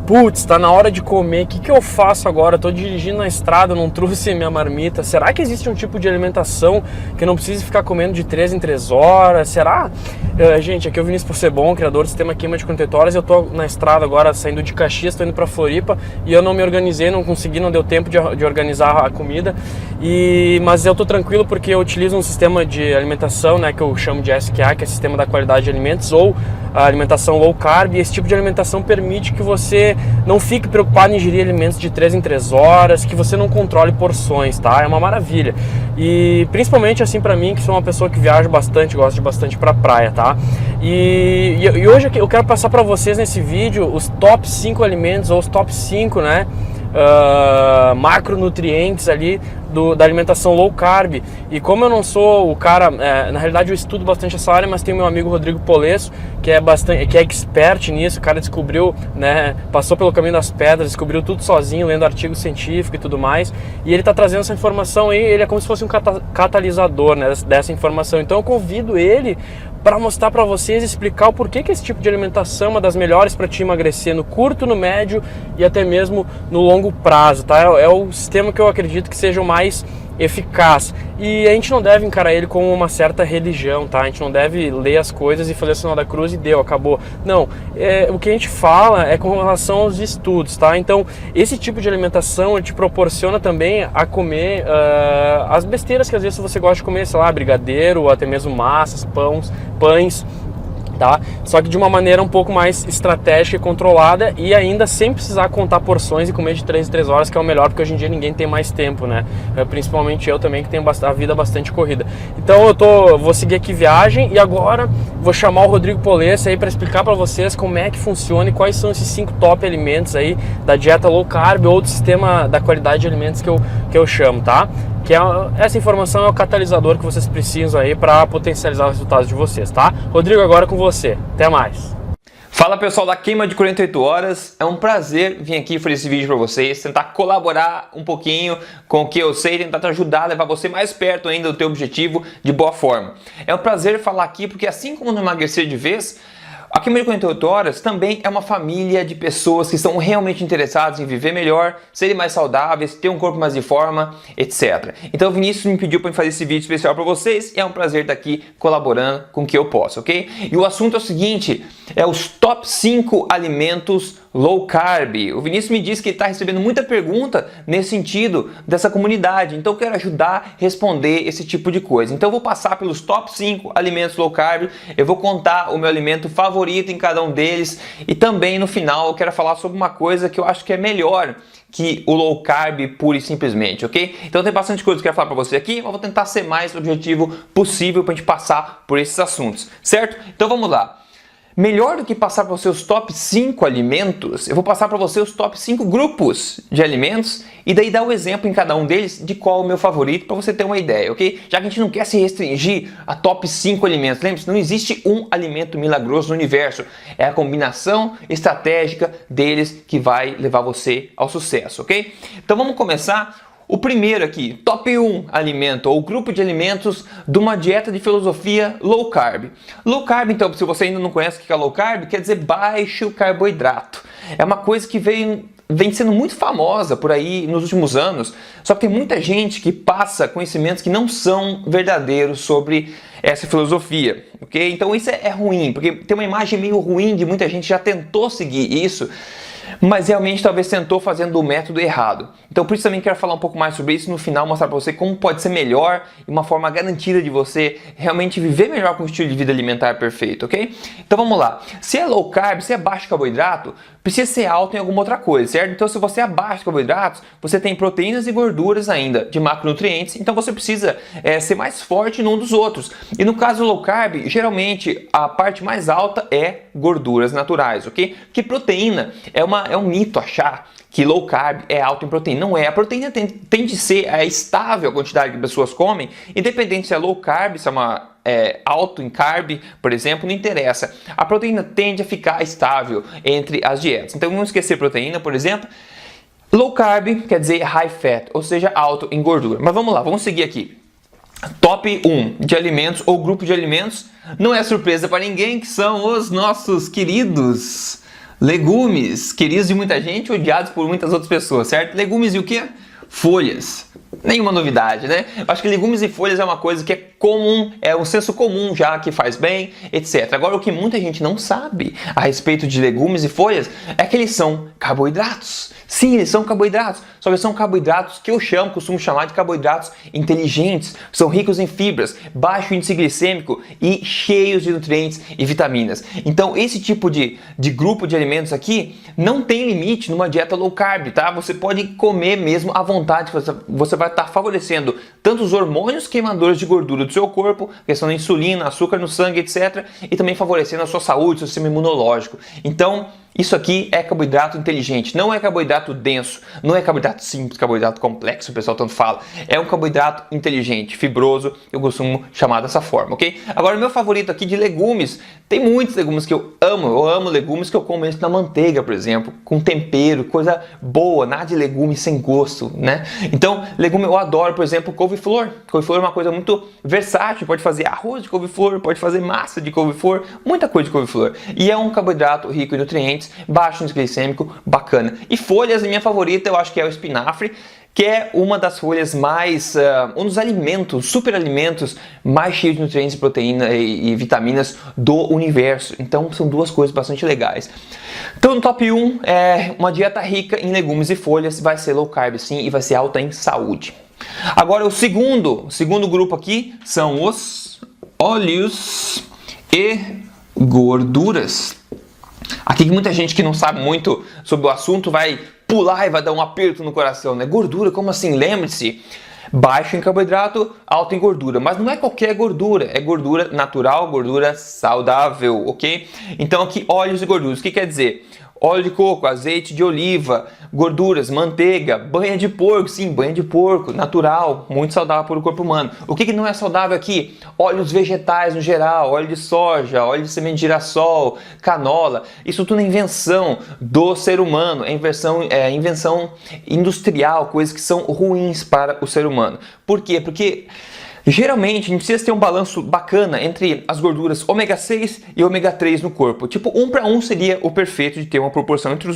putz, tá na hora de comer, o que eu faço agora? Eu tô dirigindo na estrada, não trouxe minha marmita. Será que existe um tipo de alimentação que eu não precise ficar comendo de 3 em 3 horas? Será? Gente, aqui é o Vinícius Possebon, criador do sistema Queima de 48 horas. Eu tô na estrada agora, saindo de Caxias, tô indo pra Floripa e eu não me organizei, não consegui, não deu tempo de organizar a comida. Mas eu tô tranquilo porque eu utilizo um sistema de alimentação, né, que eu chamo de SQA, que é Sistema da Qualidade de Alimentos, ou a alimentação low carb. E esse tipo de alimentação permite que você não fique preocupado em ingerir alimentos de 3 em 3 horas, que você não controle porções, tá? É uma maravilha. E principalmente assim pra mim, que sou uma pessoa que viaja bastante, gosto de bastante pra praia, tá? E hoje eu quero passar pra vocês nesse vídeo os top 5 alimentos, ou os top 5, né? Macronutrientes ali da alimentação low carb. E como eu não sou o cara, na realidade eu estudo bastante essa área, mas tem meu amigo Rodrigo Polesso, que é expert nisso. O cara descobriu, né, passou pelo caminho das pedras, descobriu tudo sozinho, lendo artigo científico e tudo mais, e ele tá trazendo essa informação aí. Ele é como se fosse um catalisador, né, dessa informação. Então eu convido ele para mostrar para vocês, explicar o porquê que esse tipo de alimentação é uma das melhores para te emagrecer no curto, no médio e até mesmo no longo prazo, tá? É o sistema que eu acredito que seja o mais eficaz. E a gente não deve encarar ele como uma certa religião, tá? A gente não deve ler as coisas e fazer o sinal da cruz e deu, acabou. Não, o que a gente fala é com relação aos estudos, tá? Então, esse tipo de alimentação ele te proporciona também a comer as besteiras que às vezes você gosta de comer, sei lá, brigadeiro, ou até mesmo massas, pães, tá? Só que de uma maneira um pouco mais estratégica e controlada, e ainda sem precisar contar porções e comer de 3 em 3 horas, que é o melhor, porque hoje em dia ninguém tem mais tempo, né? Principalmente eu também, que tenho a vida bastante corrida. Então vou seguir aqui viagem, e agora vou chamar o Rodrigo Polesso aí para explicar para vocês como é que funciona e quais são esses 5 top alimentos aí da dieta low carb ou do sistema da qualidade de alimentos que eu chamo, tá? Essa informação é o catalisador que vocês precisam aí para potencializar os resultados de vocês, tá? Rodrigo, agora com você. Até mais. Fala pessoal da Queima de 48 horas, é um prazer vir aqui fazer esse vídeo para vocês, tentar colaborar um pouquinho com o que eu sei, tentar te ajudar a levar você mais perto ainda do teu objetivo de boa forma. É um prazer falar aqui porque assim como no Emagrecer de Vez, a Queima de 48 horas também é uma família de pessoas que estão realmente interessadas em viver melhor, serem mais saudáveis, ter um corpo mais em forma, etc. Então o Vinícius me pediu para fazer esse vídeo especial para vocês e é um prazer estar aqui colaborando com o que eu posso, ok? E o assunto é o seguinte, é os top 5 alimentos low carb. O Vinícius me disse que está recebendo muita pergunta nesse sentido dessa comunidade, então eu quero ajudar a responder esse tipo de coisa. Então eu vou passar pelos top 5 alimentos low carb, eu vou contar o meu alimento favorito em cada um deles e também no final eu quero falar sobre uma coisa que eu acho que é melhor que o low carb pura e simplesmente, ok? Então tem bastante coisa que eu quero falar para você aqui, mas vou tentar ser mais objetivo possível para a gente passar por esses assuntos, certo? Então vamos lá. Melhor do que passar para você os top 5 alimentos, eu vou passar para você os top 5 grupos de alimentos e daí dar o exemplo em cada um deles de qual é o meu favorito para você ter uma ideia, ok? Já que a gente não quer se restringir a top 5 alimentos, lembre-se, não existe um alimento milagroso no universo, é a combinação estratégica deles que vai levar você ao sucesso, ok? Então vamos começar. O primeiro aqui, top 1 alimento ou grupo de alimentos de uma dieta de filosofia low carb. Low carb, então, se você ainda não conhece o que é low carb, quer dizer baixo carboidrato. É uma coisa que vem sendo muito famosa por aí nos últimos anos, só que tem muita gente que passa conhecimentos que não são verdadeiros sobre essa filosofia, ok? Então isso é ruim, porque tem uma imagem meio ruim de muita gente que já tentou seguir isso, mas realmente talvez tentou fazendo o método errado. Então por isso também quero falar um pouco mais sobre isso no final, mostrar para você como pode ser melhor e uma forma garantida de você realmente viver melhor com um estilo de vida alimentar perfeito, ok? Então vamos lá. Se é low carb, se é baixo carboidrato, precisa ser alto em alguma outra coisa, certo? Então se você é baixo carboidratos, você tem proteínas e gorduras ainda de macronutrientes, então você precisa ser mais forte num dos outros. E no caso low carb, geralmente a parte mais alta é gorduras naturais, ok? Porque proteína é um mito achar que low carb é alto em proteína. Não é. A proteína tem de ser estável a quantidade que pessoas comem, independente se é low carb, se é alto em carb, por exemplo, não interessa. A proteína tende a ficar estável entre as dietas. Então vamos esquecer proteína, por exemplo. Low carb quer dizer high fat, ou seja, alto em gordura. Mas vamos lá, vamos seguir aqui. Top 1 de alimentos ou grupo de alimentos, não é surpresa para ninguém que são os nossos queridos Legumes, queridos de muita gente, odiados por muitas outras pessoas, certo? Legumes e o quê? Folhas. Nenhuma novidade, né? Eu acho que legumes e folhas é uma coisa que é comum, é um senso comum já, que faz bem, etc. Agora, o que muita gente não sabe a respeito de legumes e folhas é que eles são carboidratos. Sim, eles são carboidratos, só que são carboidratos que eu costumo chamar de carboidratos inteligentes. São ricos em fibras, baixo índice glicêmico e cheios de nutrientes e vitaminas. Então, esse tipo de grupo de alimentos aqui não tem limite numa dieta low carb, tá? Você pode comer mesmo à vontade, você vai estar favorecendo tanto os hormônios queimadores de gordura do seu corpo, questão da insulina, açúcar no sangue, etc. E também favorecendo a sua saúde, seu sistema imunológico. Então, isso aqui é carboidrato inteligente, não é carboidrato denso, não é carboidrato simples, carboidrato complexo, o pessoal tanto fala. É um carboidrato inteligente, fibroso, eu costumo chamar dessa forma, ok? Agora, o meu favorito aqui de legumes, tem muitos legumes que eu amo legumes que eu como eles na manteiga, por exemplo, com tempero, coisa boa, nada de legume sem gosto, né? Então, legume eu adoro, por exemplo, couve-flor. Couve-flor é uma coisa muito versátil, pode fazer arroz de couve-flor, pode fazer massa de couve-flor, muita coisa de couve-flor. E é um carboidrato rico em nutrientes, baixo índice glicêmico, bacana. E folhas, a minha favorita, eu acho que é o espinafre, que é uma das folhas mais, um dos alimentos, superalimentos mais cheios de nutrientes, proteína e vitaminas do universo. Então são duas coisas bastante legais. Então no top 1 é uma dieta rica em legumes e folhas, vai ser low carb sim e vai ser alta em saúde. Agora o segundo grupo aqui são os óleos e gorduras. Aqui muita gente que não sabe muito sobre o assunto vai pular e vai dar um aperto no coração, né? Gordura, como assim? Lembre-se, baixo em carboidrato, alto em gordura. Mas não é qualquer gordura, é gordura natural, gordura saudável, ok? Então aqui, óleos e gorduras, o que quer dizer? Óleo de coco, azeite de oliva, gorduras, manteiga, banha de porco, sim, banha de porco, natural, muito saudável para o corpo humano. O que não é saudável aqui? Óleos vegetais no geral, óleo de soja, óleo de semente de girassol, canola, isso tudo é invenção do ser humano, é invenção industrial, coisas que são ruins para o ser humano. Por quê? Porque geralmente a gente precisa ter um balanço bacana entre as gorduras ômega 6 e ômega 3 no corpo. Tipo, 1 para 1 seria o perfeito de ter uma proporção entre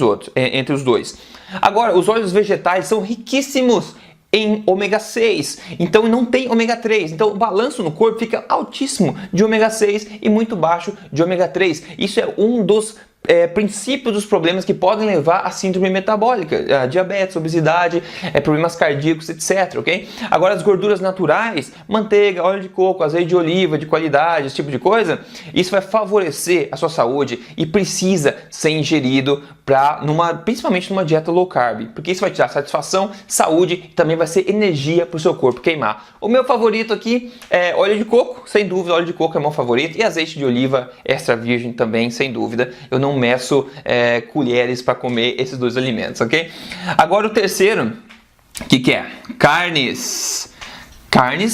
os dois. Agora, os óleos vegetais são riquíssimos em ômega 6, então não tem ômega 3. Então o balanço no corpo fica altíssimo de ômega 6 e muito baixo de ômega 3. Isso é um dos princípios dos problemas que podem levar à síndrome metabólica, a diabetes, obesidade, problemas cardíacos, etc, ok? Agora as gorduras naturais, manteiga, óleo de coco, azeite de oliva de qualidade, esse tipo de coisa, isso vai favorecer a sua saúde e precisa ser ingerido principalmente numa dieta low carb, porque isso vai te dar satisfação, saúde e também vai ser energia para o seu corpo queimar. O meu favorito aqui é óleo de coco, sem dúvida, óleo de coco é o meu favorito, e azeite de oliva extra virgem também, sem dúvida. Eu não meço colheres para comer esses dois alimentos, ok? Agora o terceiro, o que é? Carnes,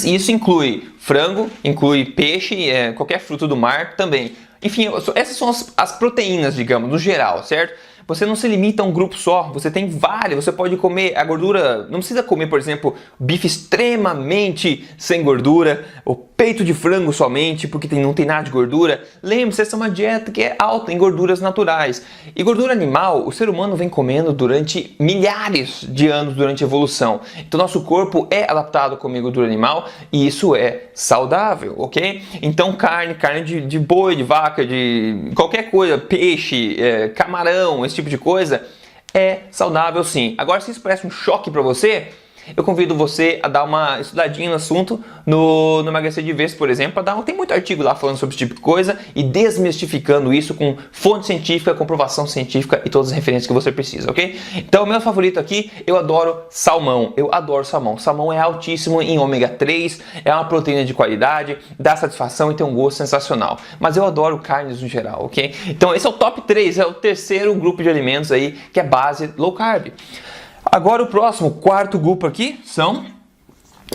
isso inclui frango, inclui peixe, qualquer fruto do mar também. Enfim, essas são as proteínas, digamos, no geral, certo? Você não se limita a um grupo só, você tem vários, você pode comer a gordura, não precisa comer, por exemplo, bife extremamente sem gordura, ou peito de frango somente, porque não tem nada de gordura. Lembre-se, essa é uma dieta que é alta em gorduras naturais. E gordura animal, o ser humano vem comendo durante milhares de anos durante a evolução. Então nosso corpo é adaptado a comer gordura animal e isso é saudável, ok? Então carne de boi, de vaca, de qualquer coisa, peixe, camarão, esse tipo de coisa, é saudável sim. Agora, se isso parece um choque para você, eu convido você a dar uma estudadinha no assunto no Emagrecer de Vez, por exemplo. Tem muito artigo lá falando sobre esse tipo de coisa e desmistificando isso com fonte científica, comprovação científica e todas as referências que você precisa, ok? Então, o meu favorito aqui, eu adoro salmão. Eu adoro salmão. Salmão é altíssimo em ômega 3, é uma proteína de qualidade, dá satisfação e tem um gosto sensacional. Mas eu adoro carnes no geral, ok? Então, esse é o top 3, é o terceiro grupo de alimentos aí que é base low carb. Agora o próximo, quarto grupo aqui, são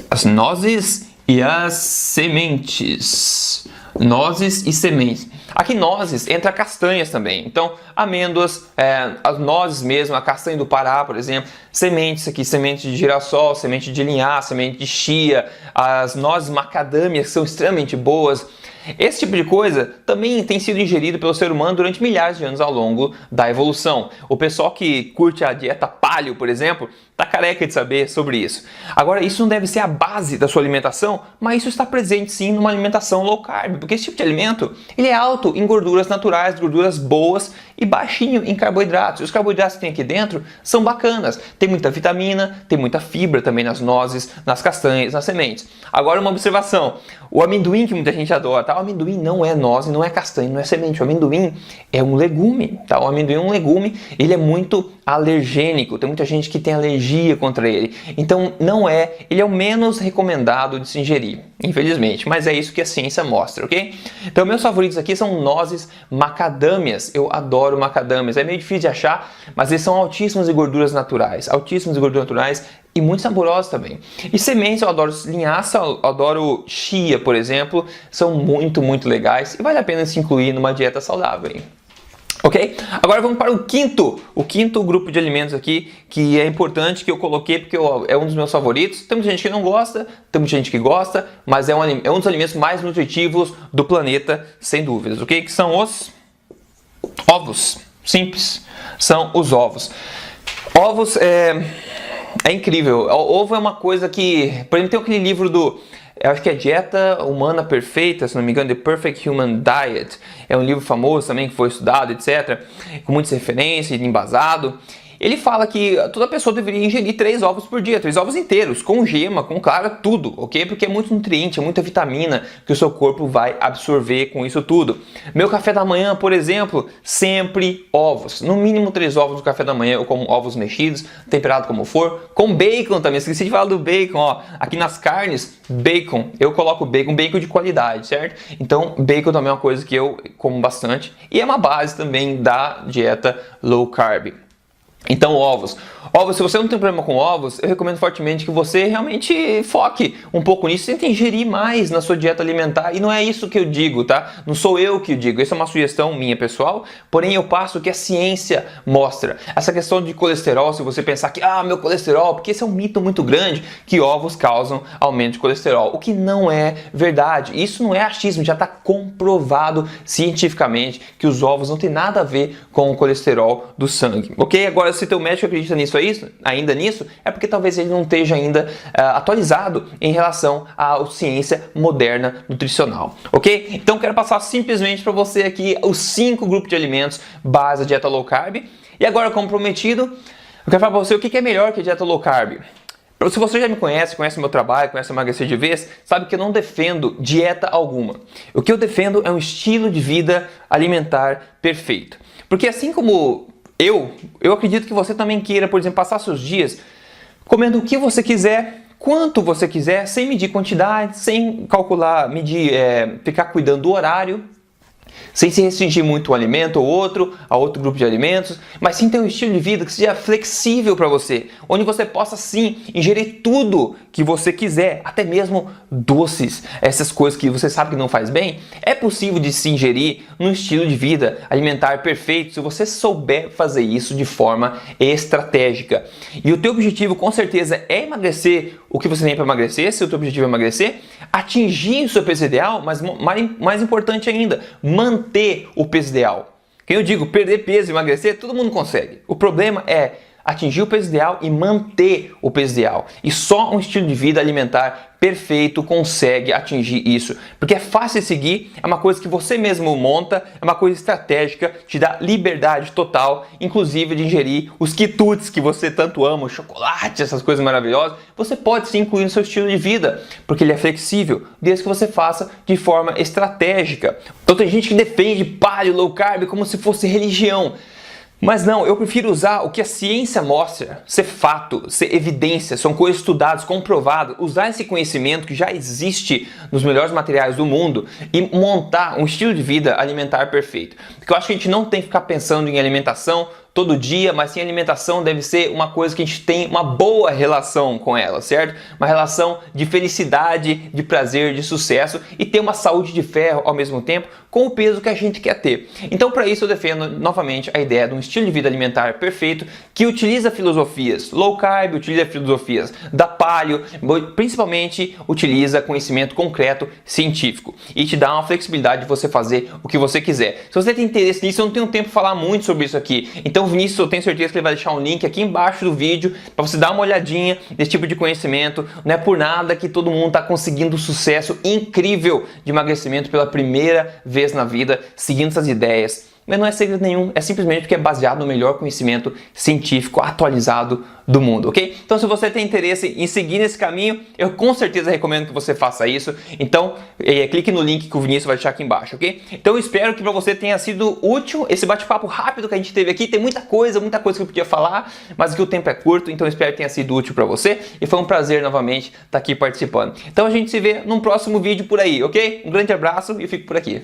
as nozes e as sementes. Nozes e sementes. Aqui nozes entra castanhas também. Então, amêndoas, as nozes mesmo, a castanha do Pará, por exemplo. Sementes aqui, semente de girassol, semente de linhaça, semente de chia. As nozes macadâmias, que são extremamente boas. Esse tipo de coisa também tem sido ingerido pelo ser humano durante milhares de anos ao longo da evolução. O pessoal que curte a dieta paleo, por exemplo, tá careca de saber sobre isso. Agora, isso não deve ser a base da sua alimentação, mas isso está presente sim numa alimentação low carb, porque esse tipo de alimento, ele é alto em gorduras naturais, gorduras boas e baixinho em carboidratos. E os carboidratos que tem aqui dentro são bacanas. Tem muita vitamina, tem muita fibra também nas nozes, nas castanhas, nas sementes. Agora uma observação, o amendoim que muita gente adora, tá? O amendoim não é noz, não é castanha, não é semente. O amendoim é um legume, tá? O amendoim é um legume, ele é muito alergênico. Tem muita gente que tem alergia contra ele. Então ele é o menos recomendado de se ingerir, infelizmente. Mas é isso que a ciência mostra, ok? Então meus favoritos aqui são nozes macadâmias. Eu adoro macadâmias. É meio difícil de achar, mas eles são altíssimos em gorduras naturais. Altíssimos em gorduras naturais e muito saborosos também. E sementes, eu adoro linhaça, eu adoro chia, por exemplo. São muito, muito legais e vale a pena se incluir numa dieta saudável, hein? Ok? Agora vamos para o quinto grupo de alimentos aqui, que é importante, que eu coloquei porque é um dos meus favoritos. Tem muita gente que não gosta, tem muita gente que gosta, mas é um dos alimentos mais nutritivos do planeta, sem dúvidas, ok? Que são os ovos. Simples, são os ovos. Ovos é incrível. O ovo é uma coisa que, por exemplo, tem aquele livro eu acho que é Dieta Humana Perfeita, se não me engano, The Perfect Human Diet. É um livro famoso também, que foi estudado, etc. Com muitas referências, embasado. Ele fala que toda pessoa deveria ingerir 3 ovos por dia, 3 ovos inteiros, com gema, com clara, tudo, ok? Porque é muito nutriente, é muita vitamina que o seu corpo vai absorver com isso tudo. Meu café da manhã, por exemplo, sempre ovos. No mínimo 3 ovos no café da manhã, eu como ovos mexidos, temperado como for. Com bacon também, esqueci de falar do bacon, ó. Aqui nas carnes, bacon, eu coloco bacon de qualidade, certo? Então, bacon também é uma coisa que eu como bastante. E é uma base também da dieta low carb. Então, ovos. Ovos, se você não tem problema com ovos, eu recomendo fortemente que você realmente foque um pouco nisso, tente ingerir mais na sua dieta alimentar. E não é isso que eu digo, tá? Não sou eu que digo, essa é uma sugestão minha pessoal, porém eu passo o que a ciência mostra. Essa questão de colesterol, se você pensar que, meu colesterol, porque esse é um mito muito grande, que ovos causam aumento de colesterol, o que não é verdade. Isso não é achismo, já está comprovado cientificamente que os ovos não tem nada a ver com o colesterol do sangue, ok? Agora, se teu médico acredita ainda nisso, é porque talvez ele não esteja ainda atualizado em relação à ciência moderna nutricional, ok? Então quero passar simplesmente para você aqui os 5 grupos de alimentos base da dieta low carb. E agora, como prometido, eu quero falar para você o que é melhor que a dieta low carb. Se você já me conhece meu trabalho, conhece Emagrecer de Vez, sabe que eu não defendo dieta alguma. O que eu defendo é um estilo de vida alimentar perfeito. Porque assim como eu acredito que você também queira, por exemplo, passar seus dias comendo o que você quiser, quanto você quiser, sem medir quantidade, sem calcular, ficar cuidando do horário, sem se restringir muito a um alimento ou outro, a outro grupo de alimentos, mas sim ter um estilo de vida que seja flexível para você, onde você possa sim ingerir tudo que você quiser, até mesmo doces, essas coisas que você sabe que não faz bem, é possível de se ingerir num estilo de vida alimentar perfeito, se você souber fazer isso de forma estratégica. E o teu objetivo com certeza é emagrecer o que você tem para emagrecer, se o teu objetivo é emagrecer, atingir o seu peso ideal, mas mais importante ainda, manter o peso ideal. Quem eu digo perder peso e emagrecer, todo mundo consegue. O problema é atingir o peso ideal e manter o peso ideal. E só um estilo de vida alimentar perfeito consegue atingir isso. Porque é fácil de seguir, é uma coisa que você mesmo monta, é uma coisa estratégica, te dá liberdade total, inclusive de ingerir os quitutes que você tanto ama, o chocolate, essas coisas maravilhosas. Você pode sim incluir no seu estilo de vida, porque ele é flexível, desde que você faça de forma estratégica. Então tem gente que defende paleo, low carb como se fosse religião. Mas não, eu prefiro usar o que a ciência mostra, ser fato, ser evidência, são coisas estudadas, comprovadas, usar esse conhecimento que já existe nos melhores materiais do mundo e montar um estilo de vida alimentar perfeito. Porque eu acho que a gente não tem que ficar pensando em alimentação todo dia, mas sim a alimentação deve ser uma coisa que a gente tem uma boa relação com ela, certo? Uma relação de felicidade, de prazer, de sucesso e ter uma saúde de ferro ao mesmo tempo com o peso que a gente quer ter. Então, para isso eu defendo novamente a ideia de um estilo de vida alimentar perfeito que utiliza filosofias low carb, utiliza filosofias da paleo, principalmente utiliza conhecimento concreto científico e te dá uma flexibilidade de você fazer o que você quiser. Se você tem interesse nisso, eu não tenho tempo para falar muito sobre isso aqui. Então, o Vinícius, eu tenho certeza que ele vai deixar um link aqui embaixo do vídeo para você dar uma olhadinha nesse tipo de conhecimento. Não é por nada que todo mundo está conseguindo sucesso incrível de emagrecimento pela primeira vez na vida, seguindo essas ideias. Mas não é segredo nenhum, é simplesmente porque é baseado no melhor conhecimento científico atualizado do mundo, ok? Então, se você tem interesse em seguir nesse caminho, eu com certeza recomendo que você faça isso. Então, clique no link que o Vinícius vai deixar aqui embaixo, ok? Então, eu espero que para você tenha sido útil esse bate-papo rápido que a gente teve aqui. Tem muita coisa que eu podia falar, mas aqui o tempo é curto, então eu espero que tenha sido útil para você. E foi um prazer novamente estar aqui participando. Então, a gente se vê num próximo vídeo por aí, ok? Um grande abraço e eu fico por aqui.